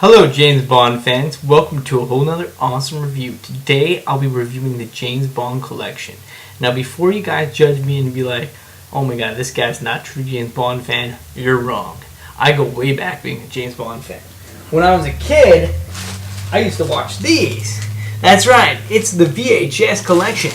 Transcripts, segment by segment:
Hello James Bond fans, welcome to a whole nother awesome review. Today I'll be reviewing the James Bond collection. Now before you guys judge me and be like, oh my god, this guy's not a true James Bond fan, you're wrong. I go way back being a James Bond fan. When I was a kid, I used to watch these. That's right, it's the VHS collection.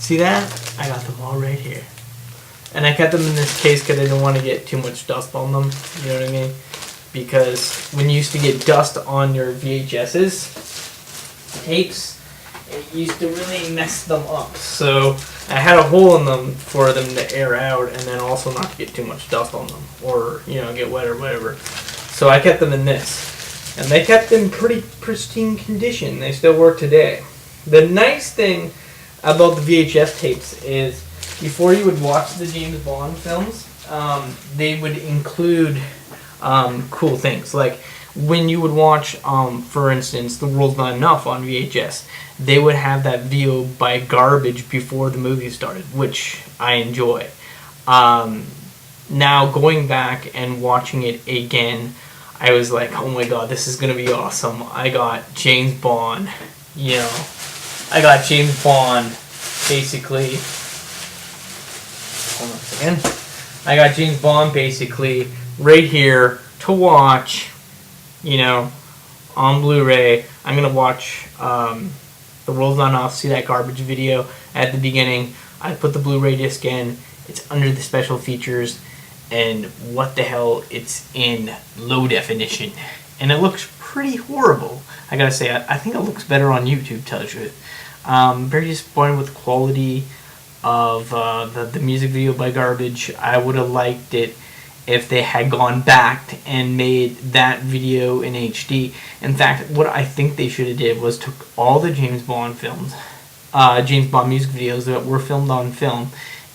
See that? I got them all right here. And I kept them in this case because I didn't want to get too much dust on them, you know what I mean? Because when you used to get dust on your VHS's tapes, it used to really mess them up. So I had a hole in them for them to air out and then also not to get too much dust on them or, get wet or whatever. So I kept them in this. And they kept in pretty pristine condition. They still work today. The nice thing about the VHS tapes is before you would watch the James Bond films, they would include cool things. Like when you would watch, for instance, The World's Not Enough on VHS, they would have that video by garbage before the movie started, which I enjoy. Now going back and watching it again, I was like, oh my god, this is gonna be awesome. I got James Bond, I got James Bond basically. Hold on a second. I got James Bond basically right here to watch, on Blu-ray. I'm going to watch The World's Not Enough, see that garbage video at the beginning. I put the Blu-ray disc in. It's under the special features. And what the hell, it's in low definition. And it looks pretty horrible. I gotta say, I think it looks better on YouTube, to tell the truth. Very disappointed with the quality of the music video by Garbage. I would have liked it if they had gone back and made that video in HD. In fact, what I think they should have did was took all the James Bond films, James Bond music videos that were filmed on film,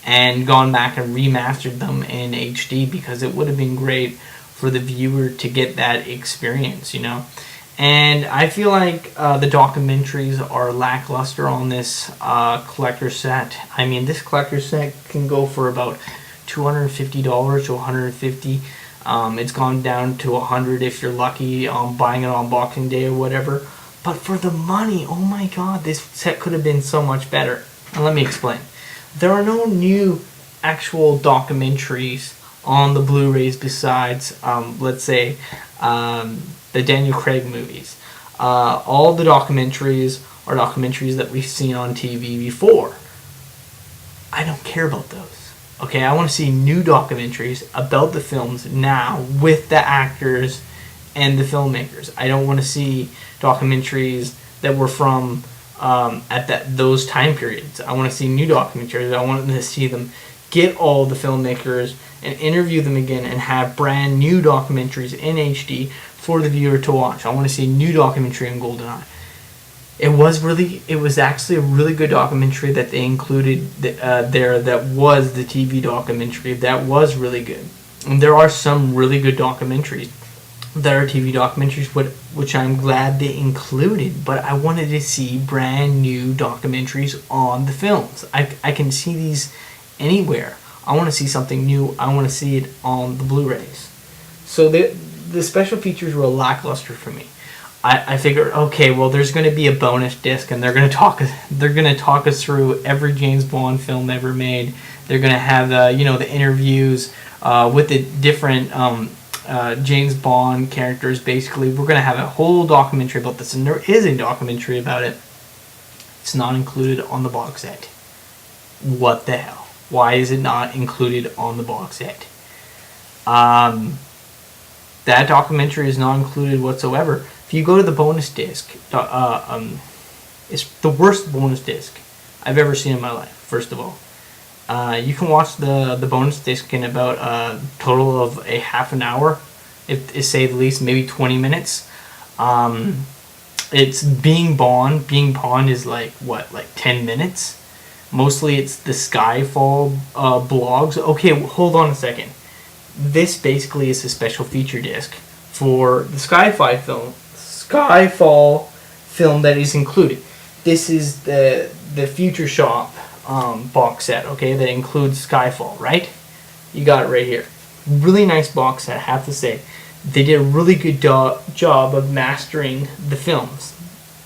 and gone back and remastered them in HD, because it would have been great for the viewer to get that experience, And I feel like the documentaries are lackluster on this collector set. I mean, this collector set can go for about $250 to $150. It's gone down to $100 if you're lucky, buying it on Boxing Day or whatever. But for the money, oh my god, this set could have been so much better. And let me explain. There are no new actual documentaries on the Blu-rays besides, let's say, the Daniel Craig movies. All the documentaries are documentaries that we've seen on TV before. I don't care about those. Okay, I want to see new documentaries about the films now with the actors and the filmmakers. I don't want to see documentaries that were from at those time periods. I want to see new documentaries. I want to see them get all the filmmakers and interview them again and have brand new documentaries in HD for the viewer to watch. I want to see a new documentary on GoldenEye. It was actually a really good documentary that they included there. That was the TV documentary. That was really good. And there are some really good documentaries that are TV documentaries, which I'm glad they included. But I wanted to see brand new documentaries on the films. I can see these anywhere. I want to see something new. I want to see it on the Blu-rays. So the special features were lackluster for me. I figured, okay, well, there's going to be a bonus disc, and they're going to talk us through every James Bond film ever made. They're going to have the interviews with the different James Bond characters. Basically, we're going to have a whole documentary about this, and there is a documentary about it. It's not included on the box set. What the hell? Why is it not included on the box set? That documentary is not included whatsoever. If you go to the bonus disc, it's the worst bonus disc I've ever seen in my life, first of all. You can watch the bonus disc in about a total of a half an hour, if to say the least, maybe 20 minutes. It's Being Bond. Being Bond is like 10 minutes? Mostly it's the Skyfall blogs. Okay, hold on a second. This basically is a special feature disc for the Skyfall film that is included. This is the Future Shop box set, okay, that includes Skyfall, right? You got it right here. Really nice box set, I have to say. They did a really good job of mastering the films.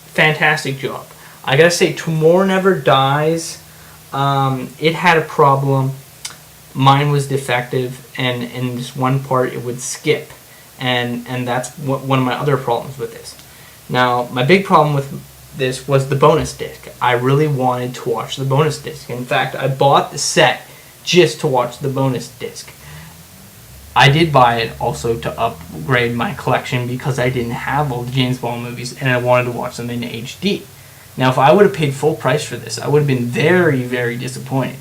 Fantastic job. I gotta say, Tomorrow Never Dies, it had a problem. Mine was defective, and in this one part it would skip. And that's one of my other problems with this. Now, my big problem with this was the bonus disc. I really wanted to watch the bonus disc. In fact, I bought the set just to watch the bonus disc. I did buy it also to upgrade my collection because I didn't have all the James Bond movies and I wanted to watch them in HD. Now, if I would have paid full price for this, I would have been very, very disappointed.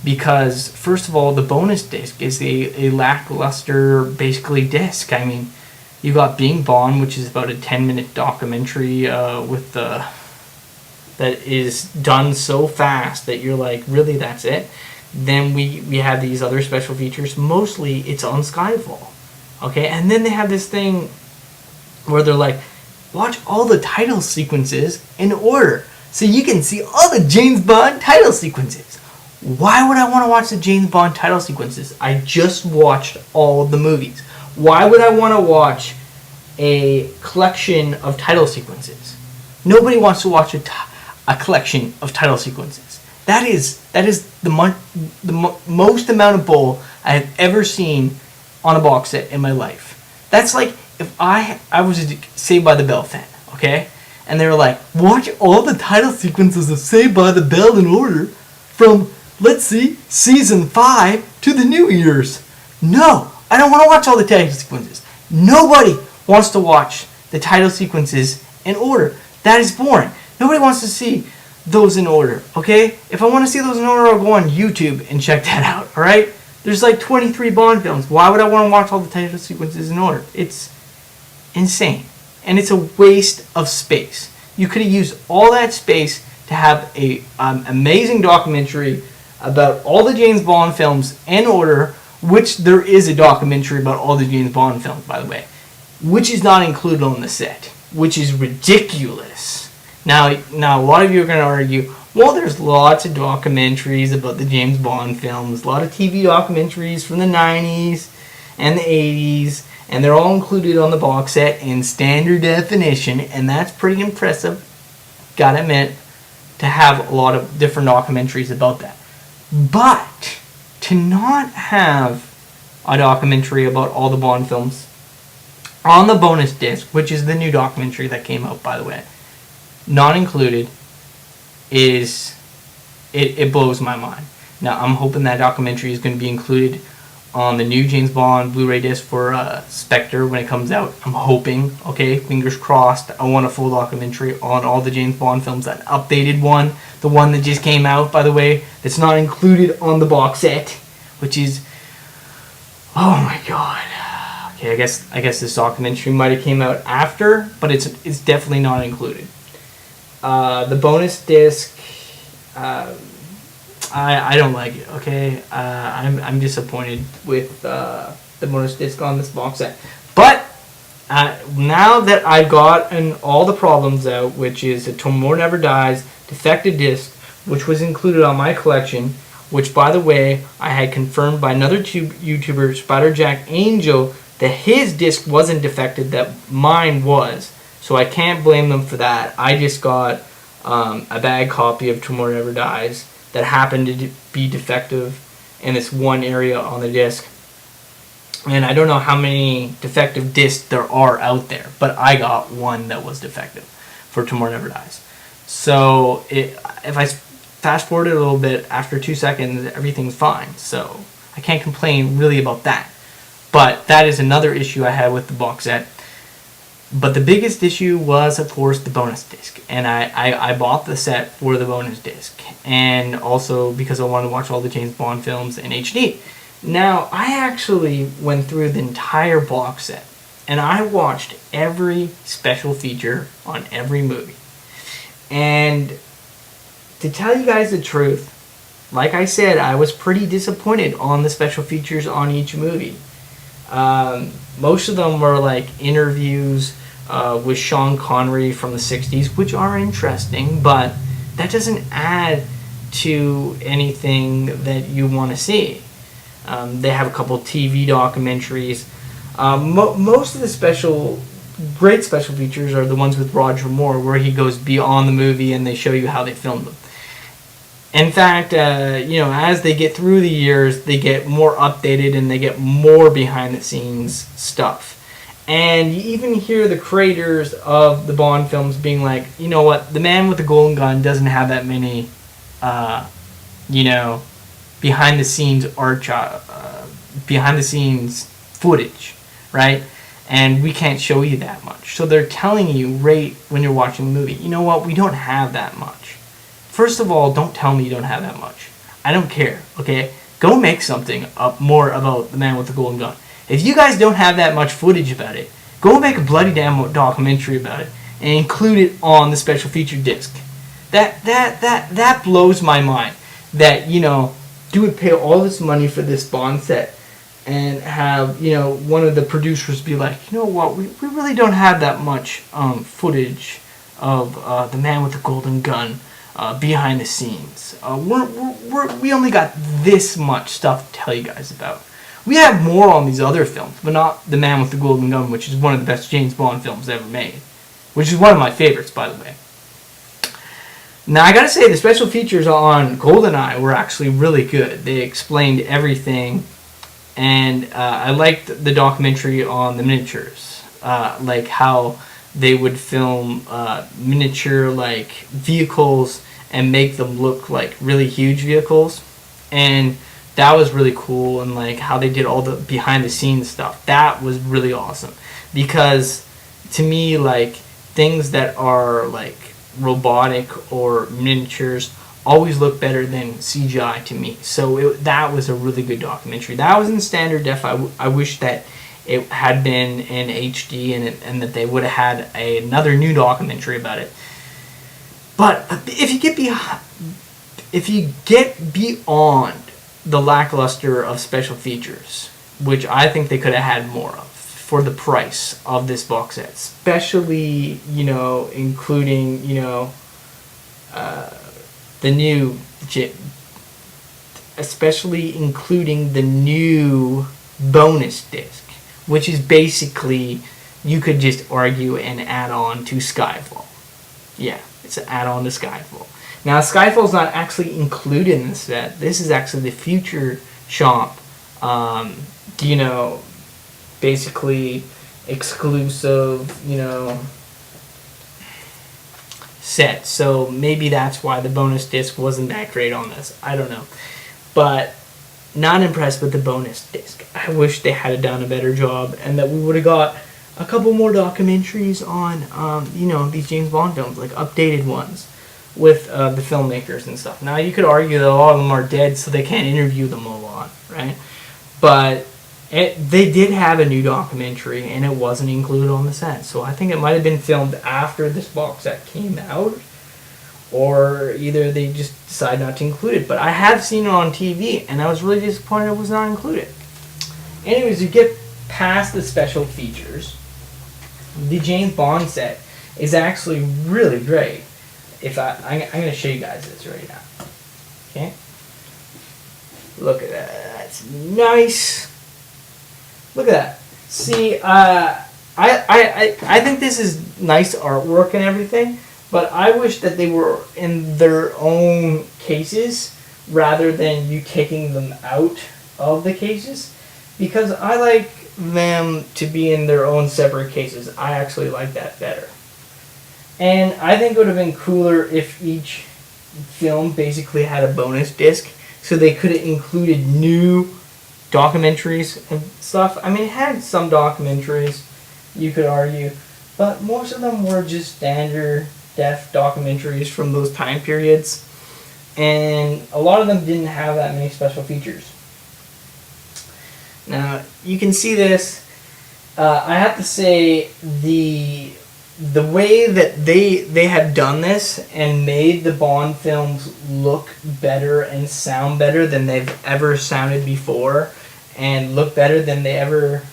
Because, first of all, the bonus disc is a lackluster, basically, disc. I mean, you got Being Bond, which is about a 10-minute documentary that is done so fast that you're like, really, that's it? Then we have these other special features. Mostly, it's on Skyfall. Okay? And then they have this thing where they're like, watch all the title sequences in order so you can see all the James Bond title sequences. Why would I want to watch the James Bond title sequences? I just watched all the movies. Why would I want to watch a collection of title sequences? Nobody wants to watch a collection of title sequences. That is the most amount of bull I have ever seen on a box set in my life. That's like if I was a Saved by the Bell fan, okay? And they were like, watch all the title sequences of Saved by the Bell in order from, let's see, season 5 to the New Year's. No, I don't want to watch all the title sequences. Nobody wants to watch the title sequences in order. That is boring. Nobody wants to see those in order, okay? If I want to see those in order, I'll go on YouTube and check that out, alright? There's like 23 Bond films. Why would I want to watch all the title sequences in order? It's insane. And it's a waste of space. You could have used all that space to have a amazing documentary about all the James Bond films in order, which there is a documentary about all the James Bond films, by the way, which is not included on the set, which is ridiculous. Now a lot of you are going to argue, well, there's lots of documentaries about the James Bond films, a lot of TV documentaries from the 90s and the 80s, and they're all included on the box set in standard definition, and that's pretty impressive, gotta admit, to have a lot of different documentaries about that. But to not have a documentary about all the Bond films on the bonus disc, which is the new documentary that came out, by the way, not included, it blows my mind. Now, I'm hoping that documentary is going to be included on the new James Bond Blu-ray disc for Spectre when it comes out. I'm hoping, okay, fingers crossed. I want a full documentary on all the James Bond films, an updated one, the one that just came out, by the way, that's not included on the box set, which is, oh my god. Okay, I guess this documentary might have came out after, but it's definitely not included. The bonus disc, I don't like it. Okay, I'm disappointed with the bonus disc on this box set. But now that I've gotten all the problems out, which is the Tomorrow Never Dies defective disc, which was included on my collection, which, by the way, I had confirmed by another YouTuber, Spider Jack Angel, that his disc wasn't defective, that mine was. So I can't blame them for that. I just got a bad copy of Tomorrow Never Dies that happened to be defective in this one area on the disc. And I don't know how many defective discs there are out there, but I got one that was defective for Tomorrow Never Dies. So if I fast forward it a little bit, after 2 seconds, everything's fine. So I can't complain really about that. But that is another issue I had with the box set. But the biggest issue was, of course, the bonus disc. And I bought the set for the bonus disc. And also because I wanted to watch all the James Bond films in HD. Now, I actually went through the entire box set. And I watched every special feature on every movie. And to tell you guys the truth, like I said, I was pretty disappointed on the special features on each movie. Most of them were like interviews with Sean Connery from the 60s, which are interesting, but that doesn't add to anything that you want to see. They have a couple TV documentaries Most of the great special features are the ones with Roger Moore, where he goes beyond the movie and they show you how they filmed them. In fact, as they get through the years, they get more updated and they get more behind-the-scenes stuff. And you even hear the creators of the Bond films being like, you know what, the man with the golden gun doesn't have that many, behind-the-scenes behind-the-scenes footage, right? And we can't show you that much. So they're telling you right when you're watching the movie, you know what, we don't have that much. First of all, don't tell me you don't have that much. I don't care, okay? Go make something up more about the man with the golden gun. If you guys don't have that much footage about it, go make a bloody damn documentary about it and include it on the special feature disc. That blows my mind. That, you would pay all this money for this Bond set and have, one of the producers be like, you know what, we really don't have that much footage of the man with the golden gun behind the scenes. We only got this much stuff to tell you guys about. We have more on these other films, but not The Man with the Golden Gun, which is one of the best James Bond films ever made. Which is one of my favorites, by the way. Now, I gotta say, the special features on GoldenEye were actually really good. They explained everything, and I liked the documentary on the miniatures. Like how they would film miniature, vehicles and make them look like really huge vehicles. And that was really cool, and how they did all the behind the scenes stuff. That was really awesome, because to me, things that are robotic or miniatures always look better than CGI to me. So that was a really good documentary. That was in standard def. I wish that it had been in HD and that they would have had another new documentary about it. But if you get beyond the lackluster of special features, which I think they could have had more of for the price of this box set, especially including the new bonus disc, which is basically, you could just argue, an add-on to Skyfall. Yeah, it's an add-on to Skyfall. Now, Skyfall's not actually included in the set. This is actually the Future Shop, basically exclusive, set. So maybe that's why the bonus disc wasn't that great on this. I don't know. But not impressed with the bonus disc. I wish they had done a better job and that we would have got a couple more documentaries on, these James Bond films, updated ones with the filmmakers and stuff. Now, you could argue that a lot of them are dead, so they can't interview them a lot, right? But they did have a new documentary, and it wasn't included on the set. So I think it might have been filmed after this box set came out, or either they just decided not to include it. But I have seen it on TV, and I was really disappointed it was not included. Anyways, you get past the special features, the James Bond set is actually really great. I'm going to show you guys this right now. Okay? Look at that. That's nice. Look at that. See, I think this is nice artwork and everything, but I wish that they were in their own cases rather than you taking them out of the cases, because I like them to be in their own separate cases. I actually like that better. And I think it would have been cooler if each film basically had a bonus disc, so they could have included new documentaries and stuff. I mean, it had some documentaries, you could argue, but most of them were just standard def documentaries from those time periods, and a lot of them didn't have that many special features. Now, you can see this. I have to say, the way that they have done this and made the Bond films look better and sound better than they've ever sounded before, and look better than they ever...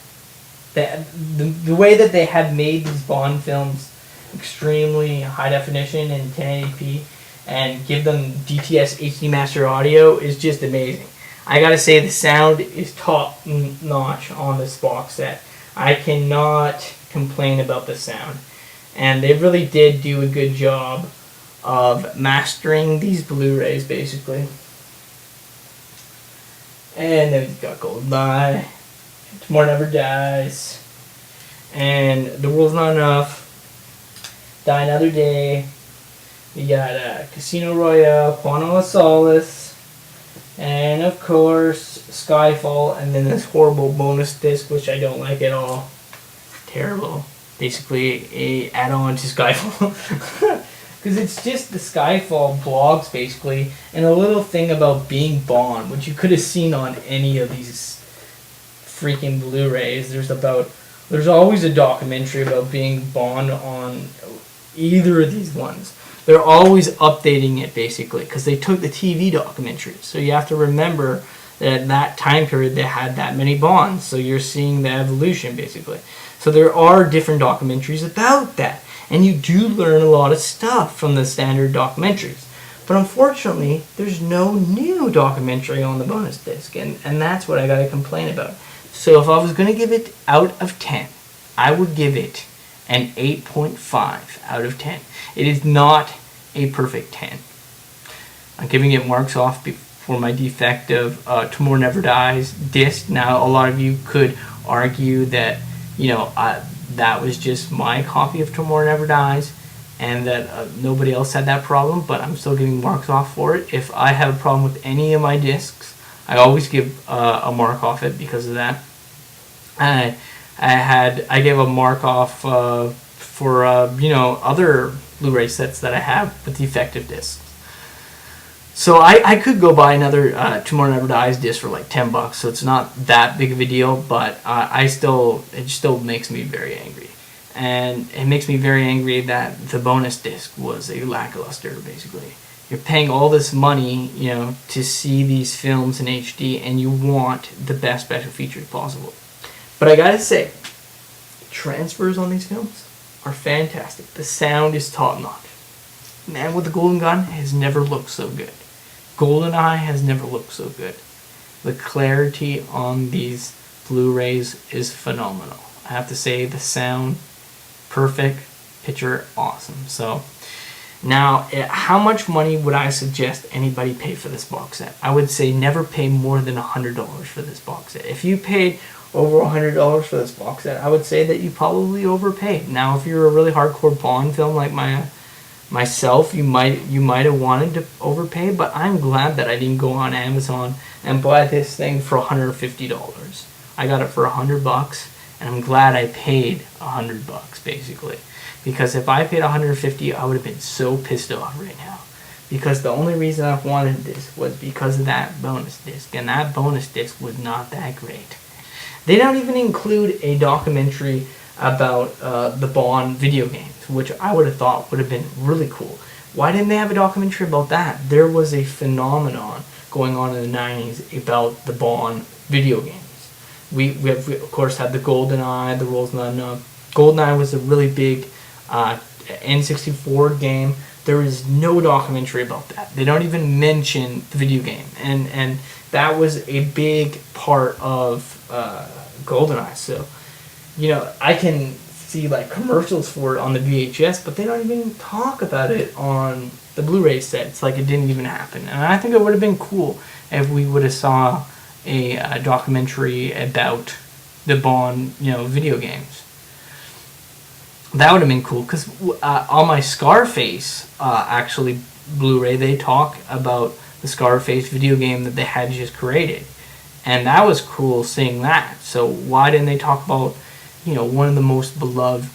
The way that they have made these Bond films extremely high definition in 1080p and give them DTS HD Master Audio is just amazing. I gotta say, the sound is top notch on this box set. I cannot complain about the sound. And they really did do a good job of mastering these Blu-rays, basically. And then we've got Goldeneye, Tomorrow Never Dies, and The World's Not Enough, Die Another Day. We got Casino Royale, Quantum of Solace, and of course Skyfall, and then this horrible bonus disc which I don't like at all. Terrible. Basically a add-on to Skyfall. Because it's just the Skyfall blogs, basically, and a little thing about being Bond, which you could have seen on any of these freaking Blu-rays. There's always a documentary about being Bond on either of these ones. They're always updating it, basically, because they took the TV documentary. So you have to remember that at that time period they had that many Bonds. So you're seeing the evolution, basically. So there are different documentaries about that. And you do learn a lot of stuff from the standard documentaries. But unfortunately, there's no new documentary on the bonus disc. And that's what I got to complain about. So if I was going to give it out of 10, I would give it an 8.5 out of 10. It is not a perfect 10. I'm giving it marks off for my defective Tomorrow Never Dies disc. Now, a lot of you could argue that, that was just my copy of Tomorrow Never Dies, and that nobody else had that problem, but I'm still giving marks off for it. If I have a problem with any of my discs, I always give a mark off it because of that. I gave a mark off for other Blu-ray sets that I have with defective discs. So I could go buy another Tomorrow Never Dies disc for like $10, so it's not that big of a deal, but it still makes me very angry. And it makes me very angry that the bonus disc was a lackluster, basically. You're paying all this money, to see these films in HD, and you want the best special features possible. But I gotta say, transfers on these films are fantastic. The sound is top-notch. Man with the Golden Gun has never looked so good. Goldeneye has never looked so good. The clarity on these Blu-rays is phenomenal. I have to say, the sound, perfect, picture, awesome. So, now, how much money would I suggest anybody pay for this box set? I would say never pay more than $100 for this box set. If you paid over $100 for this box set, I would say that you probably overpaid. Now, if you're a really hardcore Bond film like myself, you might have wanted to overpay, but I'm glad that I didn't go on Amazon and buy this thing for $150. I got it for $100, and I'm glad I paid $100, basically. Because if I paid $150, I would have been so pissed off right now. Because the only reason I wanted this was because of that bonus disc, and that bonus disc was not that great. They don't even include a documentary about the Bond video games, which I would have thought would have been really cool. Why didn't they have a documentary about that? There was a phenomenon going on in the 90s about the Bond video games. We of course had the GoldenEye, the World's Not Enough. GoldenEye was a really big N64 game. There is no documentary about that. They don't even mention the video game, and that was a big part of GoldenEye. So, I can see like commercials for it on the VHS, but they don't even talk about it on the Blu-ray set. It's like it didn't even happen. And I think it would have been cool if we would have saw a documentary about the Bond, video games. That would have been cool, because on my Scarface actually Blu-ray, they talk about the Scarface video game that they had just created, and that was cool seeing that. So why didn't they talk about one of the most beloved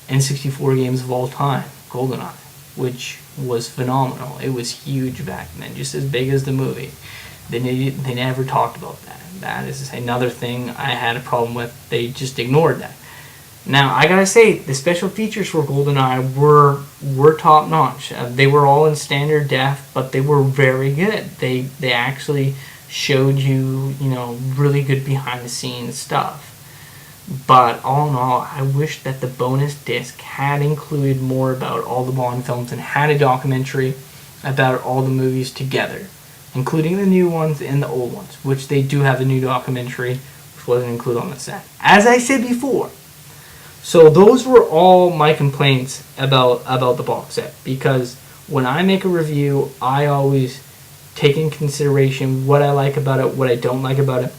N64 games of all time, GoldenEye, which was phenomenal. It was huge back then, just as big as the movie. They never talked about that. That is another thing I had a problem with. They just ignored that. Now, I gotta say, the special features for GoldenEye were top notch. They were all in standard def, but they were very good. They actually showed you, really good behind the scenes stuff. But all in all, I wish that the bonus disc had included more about all the Bond films and had a documentary about all the movies together, including the new ones and the old ones, which they do have a new documentary which wasn't included on the set. As I said before. So those were all my complaints about the box set, because when I make a review, I always take in consideration what I like about it, what I don't like about it.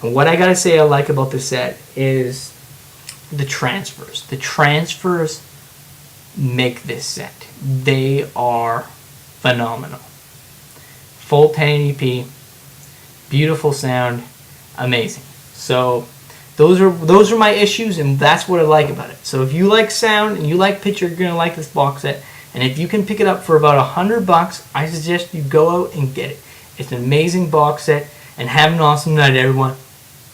And what I gotta say I like about this set is the transfers. The transfers make this set. They are phenomenal. Full 1080p, beautiful sound, amazing. So those are my issues, and that's what I like about it. So if you like sound and you like picture, you're gonna like this box set. And if you can pick it up for about $100, I suggest you go out and get it. It's an amazing box set, and have an awesome night, everyone.